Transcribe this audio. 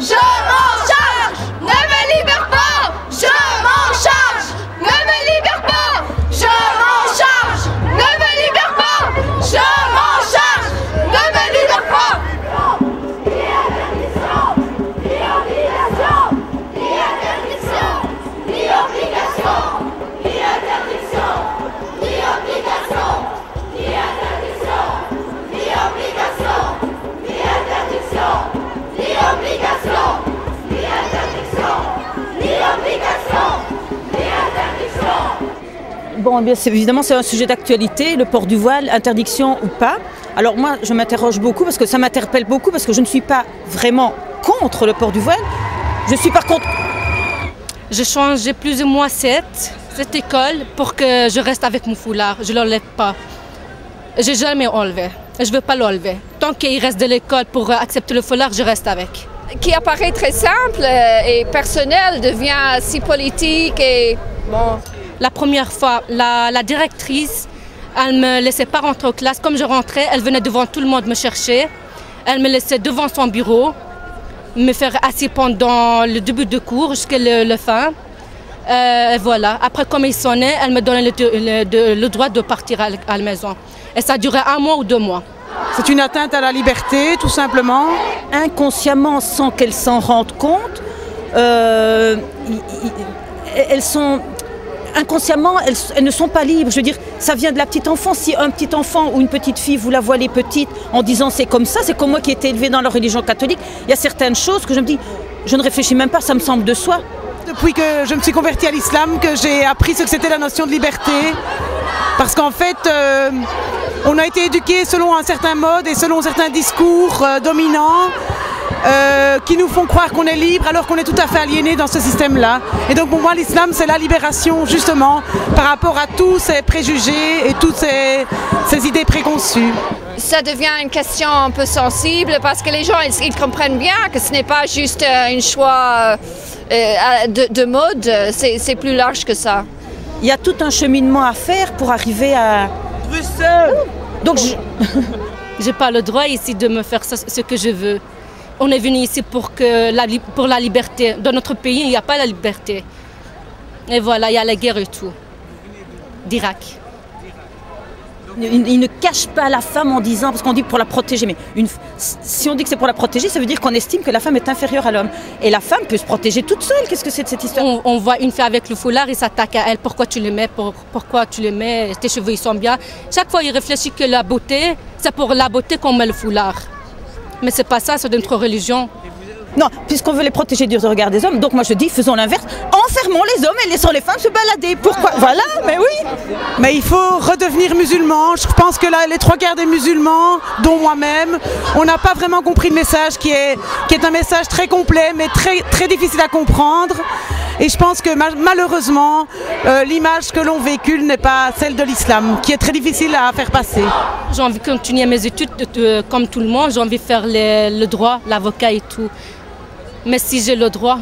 je m'en charge. Ne me libère pas, je m'en charge. Ne me libère pas, je m'en charge. Ne me libère pas, je m'en charge. Ne me libère pas. Ni interdiction, ni obligation, ni interdiction, ni obligation, ni interdiction, ni obligation, ni interdiction, ni obligation, ni interdiction, ni obligation, ni interdiction, ni obligation, ni interdiction. Bon, bien, évidemment, c'est un sujet d'actualité, le port du voile, interdiction ou pas. Alors moi, je m'interroge beaucoup parce que ça m'interpelle beaucoup parce que je ne suis pas vraiment contre le port du voile. Je suis par contre... J'ai changé plus ou moins cette école pour que je reste avec mon foulard. Je ne l'enlève pas. Je n'ai jamais enlevé. Je ne veux pas l'enlever. Tant qu'il reste de l'école pour accepter le foulard, je reste avec. Qui apparaît très simple et personnel devient si politique et bon. La première fois, la directrice, elle ne me laissait pas rentrer en classe. Comme je rentrais, elle venait devant tout le monde me chercher. Elle me laissait devant son bureau, me faire assis pendant le début de cours jusqu'à le fin. Voilà. Après, comme il sonnait, elle me donnait le droit de partir à la maison. Et ça durait 1 mois ou 2 mois. C'est une atteinte à la liberté, tout simplement. Inconsciemment, sans qu'elles s'en rendent compte, elles sont... Inconsciemment, elles ne sont pas libres. Je veux dire, ça vient de la petite enfance. Si un petit enfant ou une petite fille, vous la voilez petite en disant c'est comme ça, c'est comme moi qui ai été élevée dans la religion catholique, il y a certaines choses que je me dis, je ne réfléchis même pas, ça me semble de soi. Depuis que je me suis convertie à l'islam, que j'ai appris ce que c'était la notion de liberté. Parce qu'en fait, on a été éduqués selon un certain mode et selon certains discours dominants qui nous font croire qu'on est libre alors qu'on est tout à fait aliéné dans ce système-là. Et donc pour moi, l'islam, c'est la libération justement par rapport à tous ces préjugés et toutes ces idées préconçues. Ça devient une question un peu sensible parce que les gens ils comprennent bien que ce n'est pas juste un choix de mode, c'est plus large que ça. Il y a tout un cheminement à faire pour arriver à Bruxelles. Donc j'ai pas le droit ici de me faire ce que je veux. On est venu ici pour la liberté. Dans notre pays, il n'y a pas la liberté. Et voilà, il y a la guerre et tout. D'Irak. Il ne cache pas la femme en disant, parce qu'on dit pour la protéger, mais si on dit que c'est pour la protéger, ça veut dire qu'on estime que la femme est inférieure à l'homme. Et la femme peut se protéger toute seule. Qu'est-ce que c'est de cette histoire? On voit une fille avec le foulard, il s'attaque à elle. Pourquoi tu le mets? Pourquoi tu le mets? Tes cheveux, ils sont bien. Chaque fois, il réfléchit que la beauté, c'est pour la beauté qu'on met le foulard. Mais c'est pas ça, c'est notre religion. Non, puisqu'on veut les protéger du regard des hommes, donc moi je dis, faisons l'inverse, enfermons les hommes et laissons les femmes se balader. Pourquoi? Voilà, mais oui. Mais il faut redevenir musulman. Je pense que là, les 3/4 des musulmans, dont moi-même, on n'a pas vraiment compris le message qui est un message très complet, mais très difficile à comprendre. Et je pense que malheureusement, l'image que l'on véhicule n'est pas celle de l'islam, qui est très difficile à faire passer. J'ai envie de continuer mes études comme tout le monde, j'ai envie de faire le droit, l'avocat et tout. Mais si j'ai le droit,